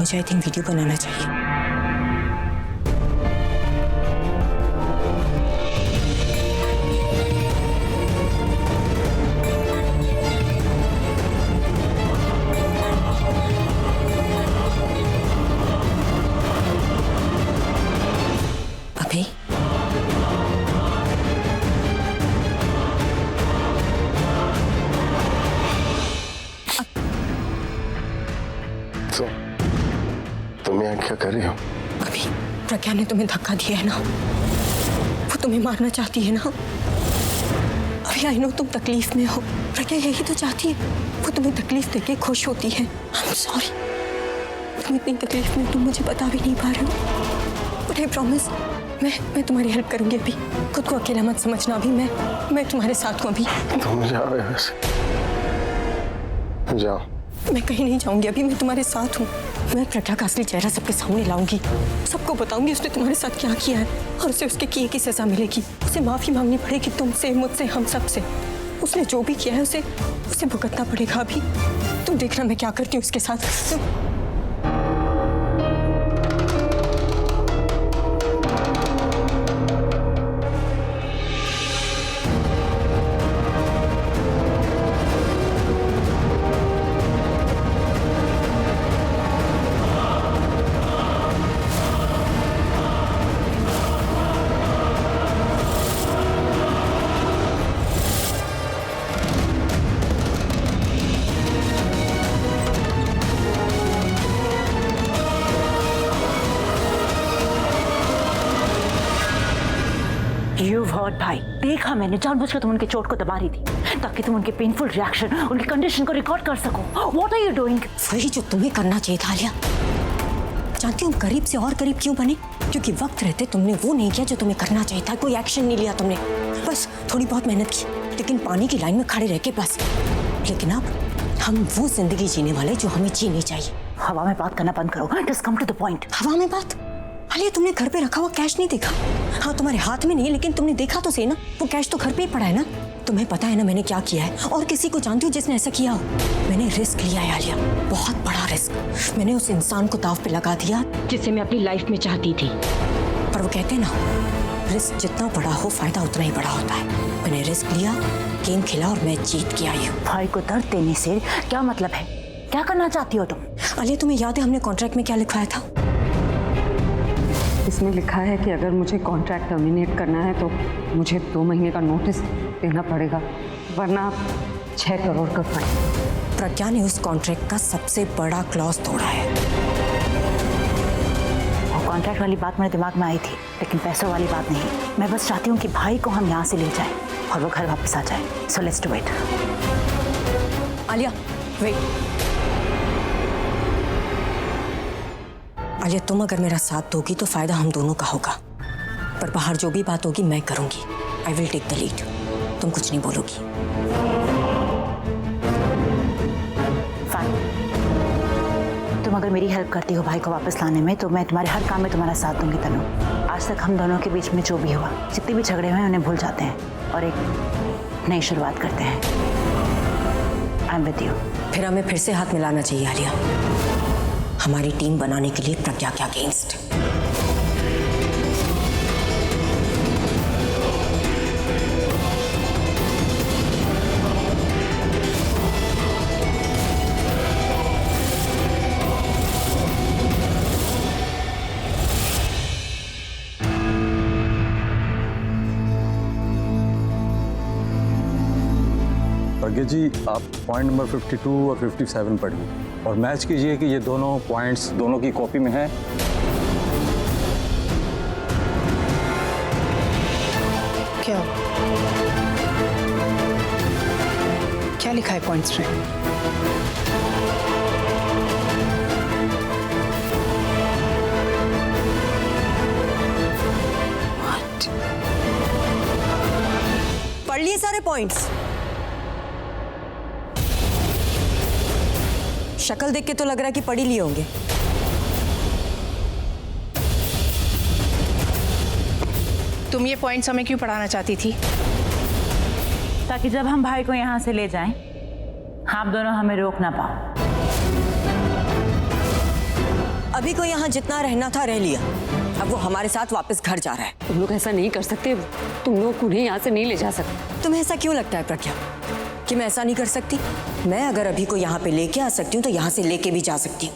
मुझे I think video बनाना चाहिए। अभी तुम यहाँ क्या कर रही हो? अभी प्रज्ञा ने तुम्हें धक्का दिया है ना, वो तुम्हें मारना चाहती है ना। अभी आई नो तुम तकलीफ में हो, प्रज्ञा यही तो चाहती है, वो तुम्हें तकलीफ देके खुश होती है। आई एम सॉरी, तुम इतनी तकलीफ में तुम मुझे बता भी नहीं पा रहे हो, बट आई प्रॉमिस मैं तुम्हारी हेल्प करूंगी। अभी खुद को अकेला मत समझना, अभी मैं तुम्हारे साथ हूँ। अभी तुम जाओ यहाँ से, जाओ। मैं कहीं नहीं जाऊंगी, अभी मैं तुम्हारे साथ हूँ। मैं प्रज्ञा का असली चेहरा सबके सामने लाऊंगी, सबको बताऊंगी उसने तुम्हारे साथ क्या किया है, और उसे उसके किए की सजा मिलेगी। उसे माफी मांगनी पड़ेगी तुमसे, मुझसे, हम सब से। उसने जो भी किया है उसे भुगतना पड़ेगा। अभी तुम देखना मैं क्या करती हूँ उसके साथ। You've heard भाई, देखा मैंने, जानबूझकर तुम उनके चोट को दबा रही थी ताकि तुम उनके पेनफुल रिएक्शन, उनकी कंडीशन को रिकॉर्ड कर सको। What are you doing? वही जो तुम्हें करना चाहिए था आलिया। जानती हूँ करीब से और करीब क्यों बने? क्योंकि वक्त रहते तुमने वो नहीं किया जो तुम्हें करना चाहिए था। कोई एक्शन नहीं लिया तुमने, बस थोड़ी बहुत मेहनत की, लेकिन पानी की लाइन में खड़े रह के बस। लेकिन अब हम वो जिंदगी जीने वाले जो हमें जीनी चाहिए। हवा में बात करना बंद करो, just come to the point। हवा में बात? आलिया तुमने घर पे रखा हुआ कैश नहीं देखा? हाँ तुम्हारे हाथ में नहीं है, लेकिन तुमने देखा तो सही ना, वो कैश तो घर पे ही पड़ा है ना। तुम्हें पता है ना मैंने क्या किया है, और किसी को जानती हूँ जिसने ऐसा किया हो? मैंने रिस्क लिया है आलिया, बहुत बड़ा रिस्क। मैंने उस इंसान को दांव पे लगा दिया जिसे मैं अपनी लाइफ में चाहती थी। पर वो कहते हैं ना, रिस्क जितना बड़ा हो फायदा उतना ही बड़ा होता है। मैंने रिस्क लिया, गेम खेला और मैं जीत के आई हूँ। भाई को दर्द देने से क्या मतलब है? क्या करना चाहती हो तुम? आलिया तुम्हें याद है हमने कॉन्ट्रैक्ट में क्या लिखवाया था? इसमें लिखा है कि अगर मुझे कॉन्ट्रैक्ट टर्मिनेट करना है तो मुझे 2 महीने का नोटिस देना पड़ेगा, वरना 6 करोड़ का फाइन। प्रज्ञा ने उस कॉन्ट्रैक्ट का सबसे बड़ा क्लॉज तोड़ा है। वो कॉन्ट्रैक्ट वाली बात मेरे दिमाग में आई थी, लेकिन पैसों वाली बात नहीं। मैं बस चाहती हूँ कि भाई को हम यहाँ से ले जाएं और वो घर वापस आ जाए। So let's do it. Alia wait. Alia तुम अगर मेरा साथ दोगी तो फायदा हम दोनों का होगा, पर बाहर जो भी बात होगी मैं करूंगी। I will take the lead, तुम कुछ नहीं बोलोगी। फाइन, तुम अगर मेरी हेल्प करती हो भाई को वापस लाने में तो मैं तुम्हारे हर काम में तुम्हारा साथ दूंगी तनु। आज तक हम दोनों के बीच में जो भी हुआ, जितने भी झगड़े हुए उन्हें भूल जाते हैं और एक नई शुरुआत करते हैं। I am with you. फिर हमें फिर से हाथ मिलाना चाहिए आलिया, हमारी टीम बनाने के लिए प्रज्ञा के अगेंस्ट। प्रज्ञा जी, आप पॉइंट नंबर 52 और 57 पढ़िए और मैच कीजिए कि ये दोनों पॉइंट्स दोनों की कॉपी में हैं। क्या लिखा है पॉइंट्स में? पढ़ लिए सारे पॉइंट्स? शक्ल देख के तो लग रहा है कि पढ़ ही लिए होंगे। तुम ये पॉइंट्स हमें क्यों पढ़ाना चाहती थी? ताकि जब हम भाई को यहाँ से ले जाएं, आप दोनों हमें रोक ना पाओ। अभी को यहाँ जितना रहना था रह लिया, अब वो हमारे साथ वापस घर जा रहा है। तुम लोग ऐसा नहीं कर सकते, तुम लोग उन्हें यहाँ से नहीं ले जा सकते। तुम्हें ऐसा क्यों लगता है प्रज्ञा कि मैं ऐसा नहीं कर सकती? मैं अगर अभी को यहाँ पे लेके आ सकती हूँ तो यहाँ से लेके भी जा सकती हूँ।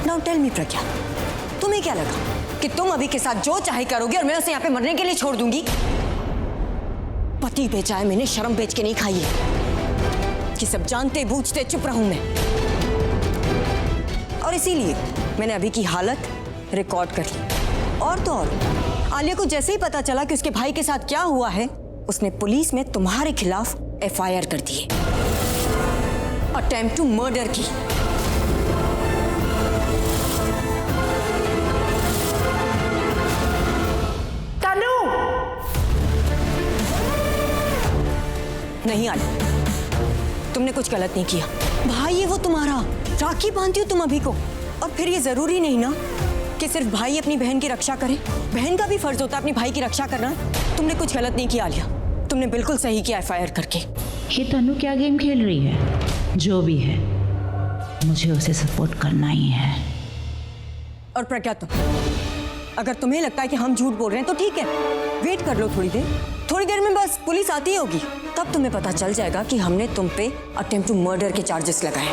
नाउ टेल मी प्रज्ञा, तुम्हें क्या लगा कि तुम अभी के साथ जो चाहे करोगे और मैं उसे यहाँ पे मरने के लिए छोड़ दूंगी? पति बेचा है मैंने, शर्म बेच के नहीं खाई है कि सब जानते बूझते चुप रहूं मैं। और इसीलिए मैंने अभी की हालत रिकॉर्ड कर ली। और तो और आलिया को जैसे ही पता चला कि उसके भाई के साथ क्या हुआ है, उसने पुलिस में तुम्हारे खिलाफ FIR कर दी है, अटेम्प्ट टू मर्डर की। नहीं आलिया, तुमने कुछ गलत नहीं किया। भाई है वो तुम्हारा, राखी बांधती हो तुम अभी को। और फिर ये जरूरी नहीं ना कि सिर्फ भाई अपनी बहन की रक्षा करे, बहन का भी फर्ज होता है अपनी भाई की रक्षा करना। तुमने कुछ गलत नहीं किया आलिया, तुमने बिल्कुल सही किया FIR करके। ये तनु क्या गेम खेल रही है? जो भी है मुझे उसे सपोर्ट करना ही है। और प्रज्ञा, तुम अगर तुम्हें लगता है कि हम झूठ बोल रहे हैं तो ठीक है, वेट कर लो थोड़ी देर में बस पुलिस आती होगी, तब तुम्हें पता चल जाएगा कि हमने तुम पे अटेम्प्ट टू मर्डर के चार्जेस लगाए।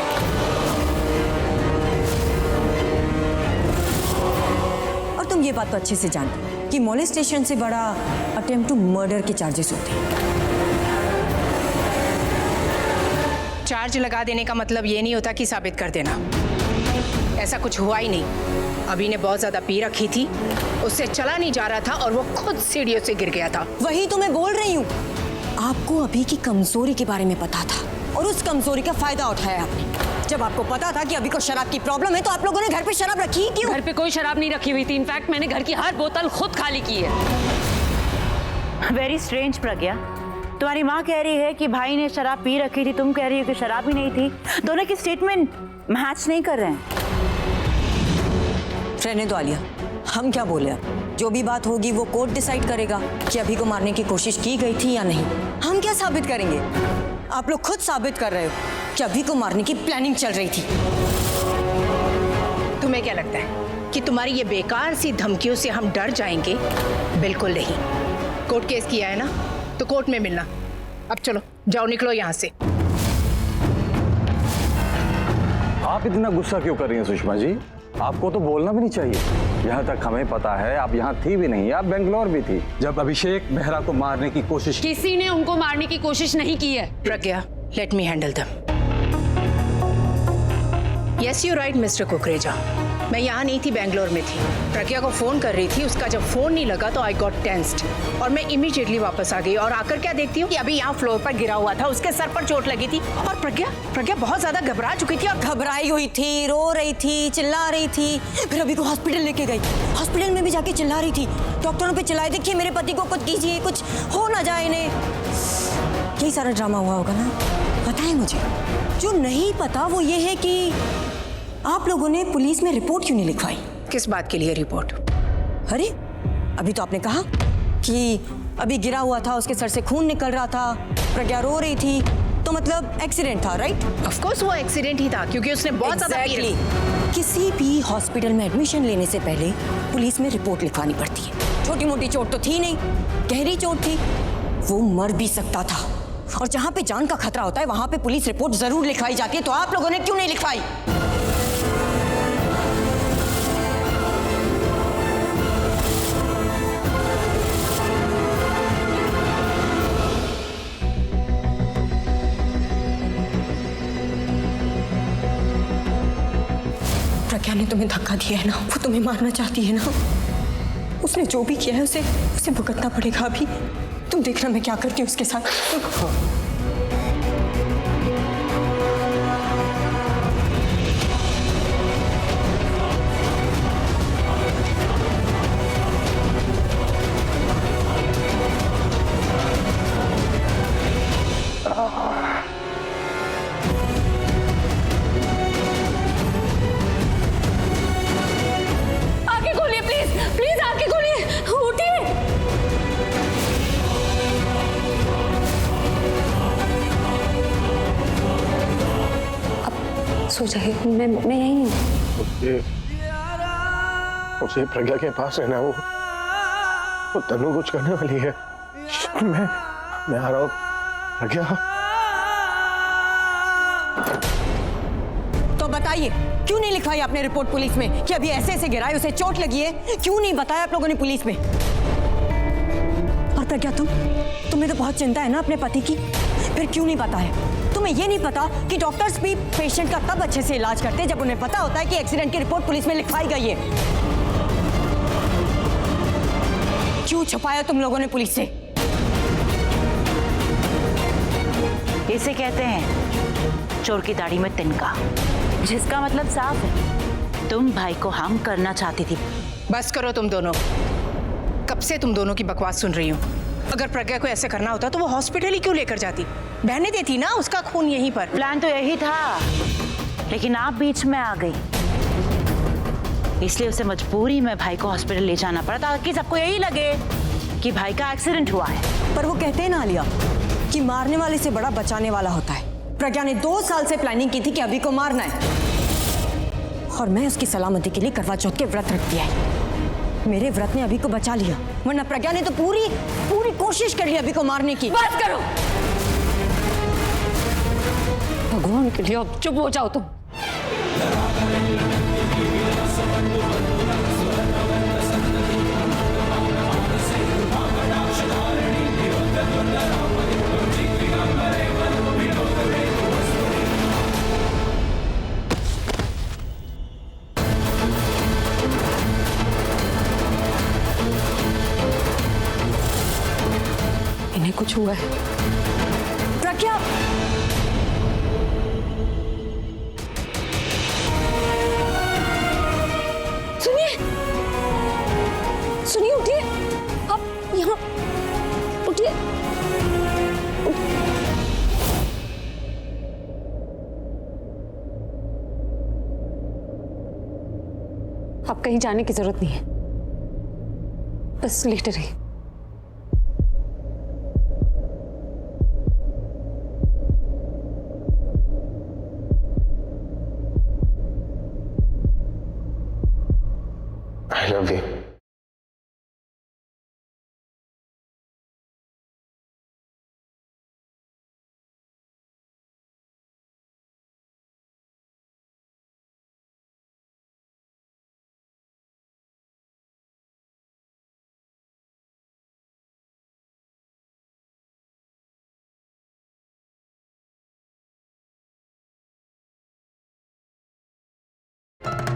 और तुम ये बात तो अच्छे से जानते कि मोलेस्टेशन से बड़ा अटेम्प्ट टू मर्डर के चार्जेस होते हैं। चार्ज लगा देने का मतलब ये नहीं होता कि साबित कर देना। ऐसा कुछ हुआ ही नहीं। अभी ने बहुत ज्यादा पी रखी थी, उससे चला नहीं जा रहा था और वो खुद सीढ़ियों से गिर गया था। वही तो मैं बोल रही हूँ, आपको अभी की कमजोरी के बारे में पता था और उस कमजोरी का फायदा उठाया आपने। जब आपको पता था कि अभी को शराब की प्रॉब्लम है तो आप लोगों ने घर पे शराब रखी क्यों? घर पे कोई शराब नहीं रखी हुई थी। इनफैक्ट मैंने घर की हर बोतल खुद खाली की है। वेरी स्ट्रेंज प्रज्ञा, तुम्हारी माँ कह रही है कि भाई ने शराब पी रखी थी, तुम कह रही हो कि शराब ही नहीं थी। दोनों की स्टेटमेंट मैच नहीं कर रहे हैं। रहने दो आलिया, हम क्या बोले? जो भी बात होगी वो कोर्ट डिसाइड करेगा कि अभी को मारने की कोशिश की गई थी या नहीं। हम क्या साबित करेंगे? आप लोग खुद साबित कर रहे हो कि अभी को मारने की प्लानिंग चल रही थी। तुम्हें क्या लगता है कि तुम्हारी ये बेकार सी धमकियों से हम डर जाएंगे? बिल्कुल नहीं। कोर्ट केस किया है ना तो कोर्ट में मिलना। अब चलो, जाओ, निकलो यहाँ से। आप इतना गुस्सा क्यों कर रही हैं सुषमा जी? आपको तो बोलना भी नहीं चाहिए। यहाँ तक हमें पता है आप यहाँ थी भी नहीं, आप बेंगलोर भी थी जब अभिषेक मेहरा को मारने की कोशिश। किसी ने उनको मारने की कोशिश नहीं की है। Pragya, let me handle them. Yes you right mister Kukreja, मैं यहाँ नहीं थी, बेंगलोर में थी। प्रज्ञा को फोन कर रही थी, उसका जब फोन नहीं लगा तो आई गॉट टेंस्ड और मैं इमीडिएटली वापस आ गई। और आकर क्या देखती हूँ कि अभी यहाँ फ्लोर पर गिरा हुआ था, उसके सर पर चोट लगी थी। और प्रज्ञा बहुत ज्यादा घबरा चुकी थी और घबराई हुई थी, रो रही थी, चिल्ला रही थी। फिर अभी को हॉस्पिटल लेके गई, हॉस्पिटल में भी जाके चिल्ला रही थी। डॉक्टरों पे चिल्लाए, देखिए मेरे पति को कुछ कीजिए, कुछ हो ना जाए इन्हें। यही सारा ड्रामा हुआ होगा ना? पता है मुझे, जो नहीं पता वो ये है कि आप लोगों ने पुलिस में रिपोर्ट क्यों नहीं लिखवाई? किस बात के लिए रिपोर्ट? अरे अभी तो आपने कहा कि अभी गिरा हुआ था, उसके सर से खून निकल रहा था, प्रज्ञा रो रही थी, तो मतलब एक्सीडेंट था, राइट? ऑफ कोर्स वो एक्सीडेंट ही था क्योंकि उसने बहुत ज्यादा पी रखी। किसी भी हॉस्पिटल में एडमिशन लेने से पहले पुलिस में रिपोर्ट लिखवानी पड़ती है। छोटी मोटी चोट तो थी नहीं, गहरी चोट थी, वो मर भी सकता था। और जहाँ पे जान का खतरा होता है वहां पे पुलिस रिपोर्ट जरूर लिखवाई जाती है। तो आप लोगों ने क्यों नहीं लिखवाई? प्रज्ञा ने तुम्हें धक्का दिया है ना, वो तुम्हें मारना चाहती है ना। उसने जो भी किया है उसे भुगतना पड़ेगा। अभी तुम देखना मैं क्या करती हूँ उसके साथ। आगे खोलिए प्लीज, प्लीज आगे खोलिए, उठिए। सो जाइए, मैं यहीं हूँ। मुझे प्रज्ञा के पास रहना है। वो तनु कुछ करने वाली है। मैं आ रहा हूँ। प्रज्ञा, तो बताइए क्यों नहीं लिखवाई आपने रिपोर्ट पुलिस में कि अभी ऐसे ऐसे गिरा है, उसे चोट लगी है? क्यों नहीं बताया आप लोगों ने पुलिस में? और प्रज्ञा, तुम्हें तो बहुत चिंता है ना अपने पति की, फिर क्यों नहीं बताया? तुम्हें ये नहीं पता कि डॉक्टर्स भी पेशेंट का तब अच्छे से इलाज करते हैं जब उन्हें पता होता है कि एक्सीडेंट की रिपोर्ट पुलिस में लिखवाई गई है। क्यों छुपाया तुम लोगों ने पुलिस से? इसे कहते हैं चोर की दाढ़ी में तिनका, जिसका मतलब साफ है तुम भाई को हार्म करना चाहती थी। बस करो तुम दोनों, कब से तुम दोनों की बकवास सुन रही हूँ। अगर प्रज्ञा को ऐसे करना होता तो वो हॉस्पिटल ही क्यों लेकर जाती? बहने देती ना उसका खून यहीं पर। प्लान तो यही था, लेकिन आप बीच में आ गई, इसलिए उसे मजबूरी में भाई को हॉस्पिटल ले जाना पड़ा ताकि सबको यही लगे कि भाई का एक्सीडेंट हुआ है। पर वो कहते हैं ना आलिया कि मारने वाले से बड़ा बचाने वाला होता है। प्रज्ञा ने 2 साल से प्लानिंग की थी कि अभी को मारना है, और मैं उसकी सलामती के लिए करवा चौथ के व्रत रख दिया है। मेरे व्रत ने अभी को बचा लिया, वरना प्रज्ञा ने तो पूरी कोशिश करी अभी को मारने की। बात करो, भगवान के लिए अब चुप हो जाओ तुम। इन्हें कुछ हुआ है। प्रज्ञा, सुनिए, उठिए, आप यहाँ उठिए। आप कहीं जाने की जरूरत नहीं है, बस लेटे रहिए। I love you.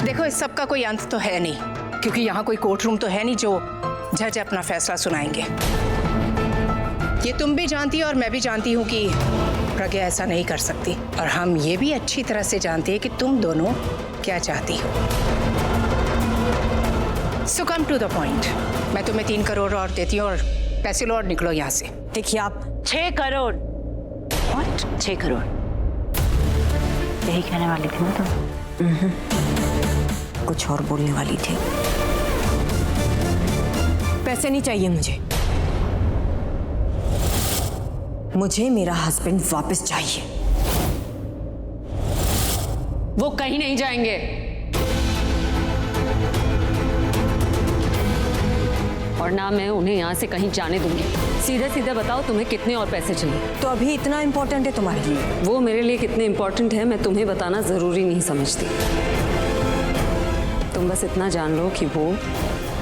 देखो, इस सब का कोई अंत तो है नहीं, क्योंकि यहाँ कोई कोर्ट रूम तो है नहीं जो जज अपना फैसला सुनाएंगे। ये तुम भी जानती हो और मैं भी जानती हूँ कि प्रज्ञा ऐसा नहीं कर सकती, और हम ये भी अच्छी तरह से जानते हैं कि तुम दोनों क्या चाहती हो। सो कम टू द पॉइंट। मैं तुम्हें 3 करोड़ और देती हूँ, और पैसे लो और निकलो यहाँ से। देखिए आप, 6 करोड़? व्हाट? 6 करोड़? यही कहने वाली थी ना तुम? कुछ और बोलने वाली थी। पैसे नहीं चाहिए मुझे मेरा हस्बैंड वापस चाहिए। वो कहीं नहीं जाएंगे, और ना मैं उन्हें यहाँ से कहीं जाने दूंगी। सीधे सीधे बताओ तुम्हें कितने और पैसे चाहिए? तो अभी इतना इंपॉर्टेंट है तुम्हारे लिए? वो मेरे लिए कितने इंपॉर्टेंट है मैं तुम्हें बताना जरूरी नहीं समझती। तुम बस इतना जान लो कि वो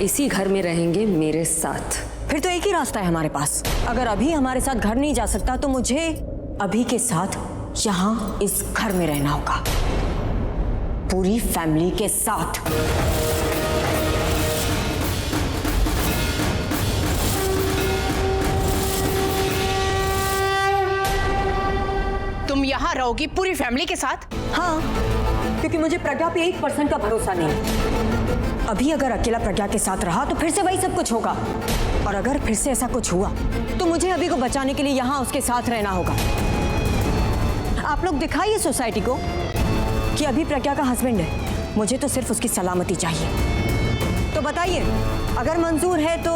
इसी घर में रहेंगे मेरे साथ। फिर तो एक ही रास्ता है हमारे पास। अगर अभी हमारे साथ घर नहीं जा सकता तो मुझे अभी के साथ यहाँ इस घर में रहना होगा, पूरी फैमिली के साथ। तुम यहाँ रहोगी पूरी फैमिली के साथ? हाँ, क्योंकि मुझे प्रज्ञा पे 1% का भरोसा नहीं। अभी अगर अकेला प्रज्ञा के साथ रहा तो फिर से वही सब कुछ होगा, और अगर फिर से ऐसा कुछ हुआ तो मुझे अभी को बचाने के लिए यहाँ उसके साथ रहना होगा। आप लोग दिखाइए सोसाइटी को कि अभी प्रज्ञा का हस्बैंड है, मुझे तो सिर्फ उसकी सलामती चाहिए। तो बताइए, अगर मंजूर है तो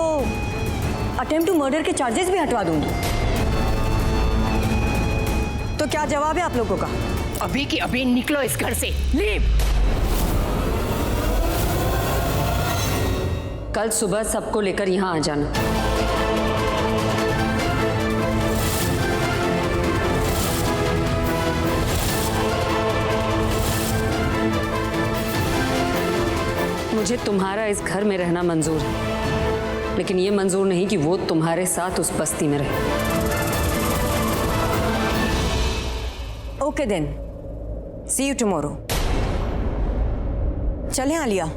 अटेम्प्ट टू मर्डर के चार्जेस भी हटवा दूंगी। तो क्या जवाब है आप लोगों का? अभी की अभी निकलो इस घर से, लीव। कल सुबह सबको लेकर यहाँ आ जाना। मुझे तुम्हारा इस घर में रहना मंजूर है, लेकिन ये मंजूर नहीं कि वो तुम्हारे साथ उस बस्ती में रहे। Okay then, see you tomorrow. चलें आलिया?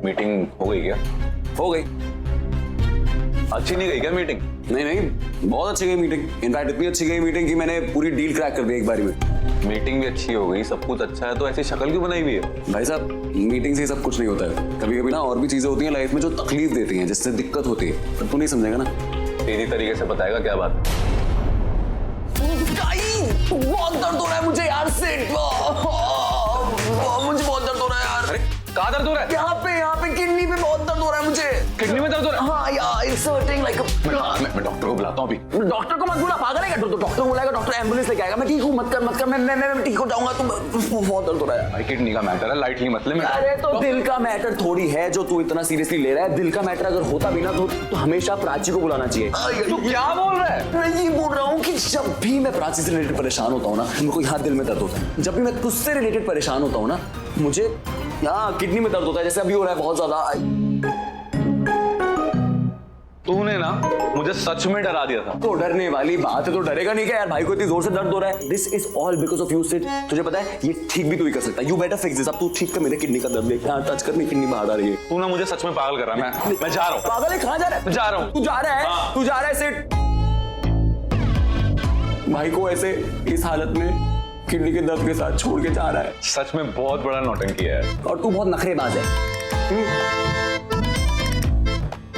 मीटिंग हो गई क्या? हो गई। अच्छी नहीं गई क्या मीटिंग? नहीं नहीं, बहुत अच्छी गई मीटिंग। इनफैक्ट इतनी अच्छी गई मीटिंग कि मैंने पूरी डील क्रैक कर दी एक बारी में। मीटिंग भी अच्छी हो गई, सब कुछ अच्छा है, तो ऐसी शक्ल क्यों बनाई हुई है? भाई साहब, मीटिंग से सब कुछ नहीं होता है। कभी कभी ना और भी चीजें होती हैं लाइफ में जो तकलीफ देती हैं, जिससे दिक्कत होती है। पर तू नहीं समझेगा ना। सीधी तरीके से बताएगा क्या बात है? बहुत दर्द हो रहा है मुझे यार, सिट। मुझे बहुत दर्द हो रहा है यार। अरे कहाँ दर्द हो रहा है? यहाँ पे किडनी पे बहुत दर्द हो रहा है मुझे। किडनी में दर्द हो रहा है? हाँ यार, इट्स हर्टिंग लाइक मैं डॉक्टर को बुलाता हूँ अभी। डॉक्टर को मत बुला, पागल है क्या? तो डॉक्टर को बुलाएगा, डॉक्टर एम्बुलेंस लेके आएगा। मैं ठीक हूँ, मत कर, मैं ठीक हो जाऊंगा। तुम बहुत दर्द हो रहा है भाई, किडनी का मैटर है, लाइटली मत ले। अरे तो दिल का मैटर थोड़ी है जो तू इतना सीरियसली ले रहा है। दिल का मैटर अगर होता भी ना तो हमेशा प्राची को बुलाना चाहिए। तू क्या बोल रहा है? मैं ये बोल रहा हूँ कि जब भी मैं प्राची से रिलेटेड परेशान होता हूँ ना, मेरे को यहाँ दिल में दर्द होता है। जब भी मैं तुझसे रिलेटेड परेशान होता हूँ ना, मुझे यहाँ किडनी में दर्द होता है, जैसे अभी हो रहा है बहुत ज्यादा। तूने ना मुझे सच में डरा दिया था। तो डरने वाली बात है, तो डरेगा नहीं क्या यार? भाई को इतनी जोर से दर्द हो रहा है। This is all because of you Sid. तुझे पता है ये ठीक भी तू ही कर सकता है। You better fix this. अब तू ठीक कर मेरे किडनी का दर्द देख। यहाँ टच कर, मेरी किडनी बाहर आ रही है। तू ना मुझे सच में पागल कर रहा है। मैं जा रहा हूँ। पागल है? कहाँ जा रहा है? जा रहा हूँ। तू जा रहा है? हाँ। तू जा रहा है सिड? भाई को ऐसे इस हालत में किडनी के दर्द के साथ छोड़ के जा रहा है। सच में बहुत बड़ा नौटंकी है। और तू बहुत नखरेबाज है।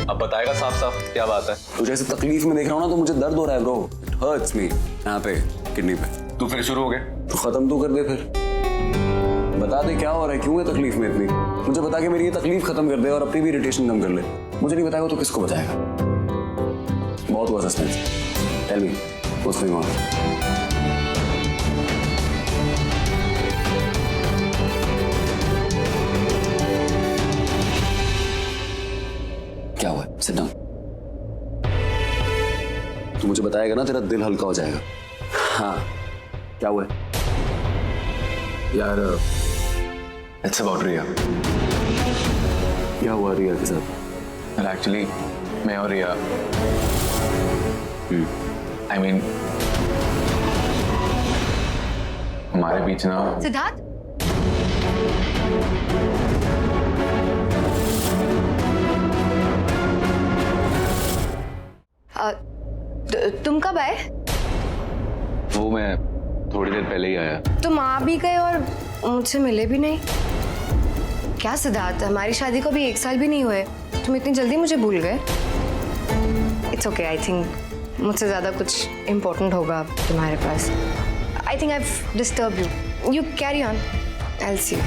अब बताएगा साफ साफ क्या बात है? तुझे ऐसे तकलीफ में देख रहा हूँ ना, तो मुझे दर्द हो रहा है ब्रो। इट हर्ट्स मी यहाँ पे किडनी पे। तू फिर शुरू हो गया? तो खत्म तू कर दे फिर। बता दे क्या हो रहा है, क्यों है तकलीफ में इतनी। मुझे बता के मेरी ये तकलीफ खत्म कर दे और अपनी भी इरिटेशन कम कर ले। मुझे नहीं बताएगा तो किसको बताएगा? बहुत हुआ suspense. Tell me what's going on. क्या हुआ? Sit down. तू मुझे बताएगा ना, तेरा दिल हल्का हो जाएगा। हाँ, क्या हुआ? यार इट्स अबाउट रिया। क्या हुआ रिया के साथ? एक्चुअली मैं और रिया, आई मीन हमारे बीच ना। सिद्धार्थ, तुम कब आए? वो मैं थोड़ी देर पहले ही आया। तुम आ भी गए और मुझसे मिले भी नहीं। क्या सिद्धार्थ, हमारी शादी को भी 1 साल भी नहीं हुए, तुम इतनी जल्दी मुझे भूल गए? इट्स ओके, आई थिंक मुझसे ज़्यादा कुछ इम्पोर्टेंट होगा तुम्हारे पास। I think I have disturb you. You carry on, I will see you.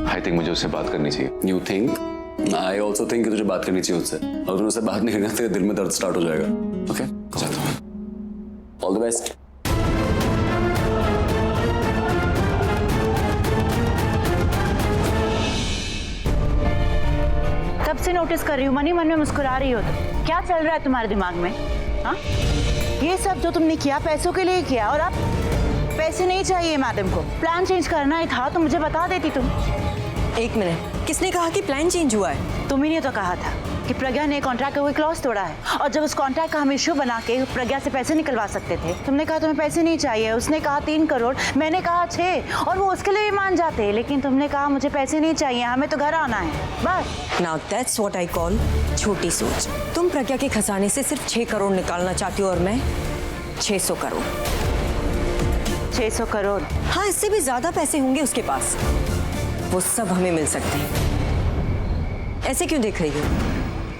I think मुझे उससे बात करनी चाहिए। You think? I also think तुझे बात करनी चाहिए उससे। अगर तुझे उससे बात नहीं करना, तेरे दिल में दर्द स्टार्ट हो जाएगा। ओके, जाता हूँ। All the best. कब से नोटिस कर रही हूँ, मन ही मन में मुस्कुरा रही हो। तो क्या चल रहा है तुम्हारे दिमाग में? हाँ, ये सब जो तुमने किया पैसों के लिए किया, और अब पैसे नहीं चाहिए मैडम को। प्लान चेंज करना ही था तो मुझे बता देती तुम। 1 मिनट, किसने कहा कि प्लान चेंज हुआ है? तुम ही ने तो कहा था। कि प्रज्ञा ने कॉन्ट्रैक्ट का कोई क्लॉज तोड़ा है, और जब उस कॉन्ट्रैक्ट का हम इश्यू बना के प्रज्ञा से पैसे निकलवा सकते थे, तुमने कहा तुम्हें पैसे नहीं चाहिए, उसने कहा 3 करोड़, मैंने कहा 6, और वो उसके लिए भी मान जाते, लेकिन तुमने कहा मुझे पैसे नहीं चाहिए, हमें तो घर आना है बस। Now that's what I call छोटी सोच। तुम प्रज्ञा के खजाने से सिर्फ 6 करोड़ निकालना चाहती हो और मैं 600 करोड़। 600 करोड़? हाँ, इससे भी ज्यादा पैसे होंगे उसके पास, वो सब हमें मिल सकते हैं। ऐसे क्यों देख रही हो?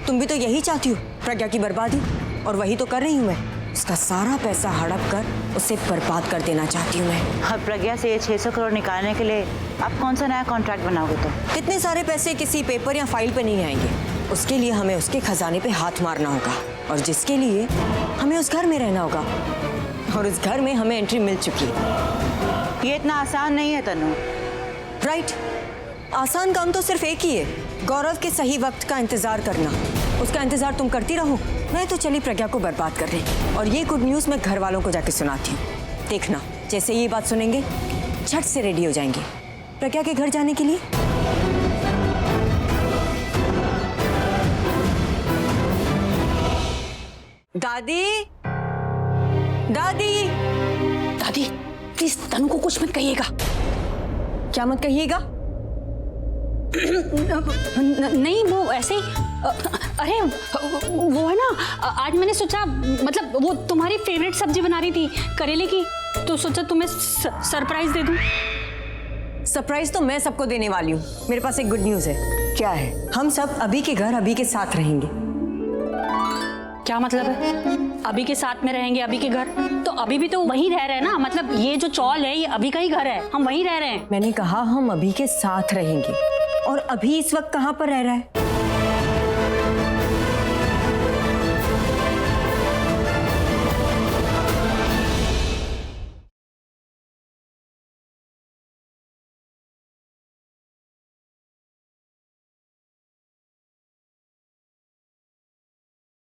तुम भी तो यही चाहती हो, प्रज्ञा की बर्बादी, और वही तो कर रही हूँ मैं। उसका सारा पैसा हड़प कर उसे बर्बाद कर देना चाहती हूँ मैं। और प्रज्ञा से ये 600 करोड़ निकालने के लिए आप कौन सा नया कॉन्ट्रैक्ट बनाओगे? तो इतने सारे पैसे किसी पेपर या फाइल पे नहीं आएंगे। उसके लिए हमें उसके खजाने पे हाथ मारना होगा, और जिसके लिए हमें उस घर में रहना होगा, और उस घर में हमें एंट्री मिल चुकी है। ये इतना आसान नहीं है तनु। राइट, आसान काम तो सिर्फ एक ही है, गौरव के सही वक्त का इंतजार करना। उसका इंतजार तुम करती रहो, मैं तो चली प्रज्ञा को बर्बाद कर रही। और ये गुड न्यूज़ मैं घर वालों को जाके सुनाती हूँ। देखना, जैसे ये बात सुनेंगे झट से रेडी हो जाएंगे प्रज्ञा के घर जाने के लिए। दादी, दादी, दादी प्लीज तनु को कुछ मत कहिएगा। क्या मत कहिएगा? नहीं वो ऐसे ही अरे वो है ना, आज मैंने सोचा, मतलब वो तुम्हारी फेवरेट सब्जी बना रही थी करेले की, तो सोचा तुम्हें सरप्राइज दे दूं। सरप्राइज तो मैं सबको देने वाली हूँ। मेरे पास एक गुड न्यूज़ है। क्या है? हम सब अभी के घर अभी के साथ रहेंगे। क्या मतलब है? अभी के साथ में रहेंगे अभी के घर? तो अभी भी तो वहीं रह रहे हैं ना, मतलब ये जो चौल है ये अभी का ही घर है, हम वहीं रह रहे हैं। मैंने कहा हम अभी के साथ रहेंगे, और अभी इस वक्त कहाँ पर रह रहा है?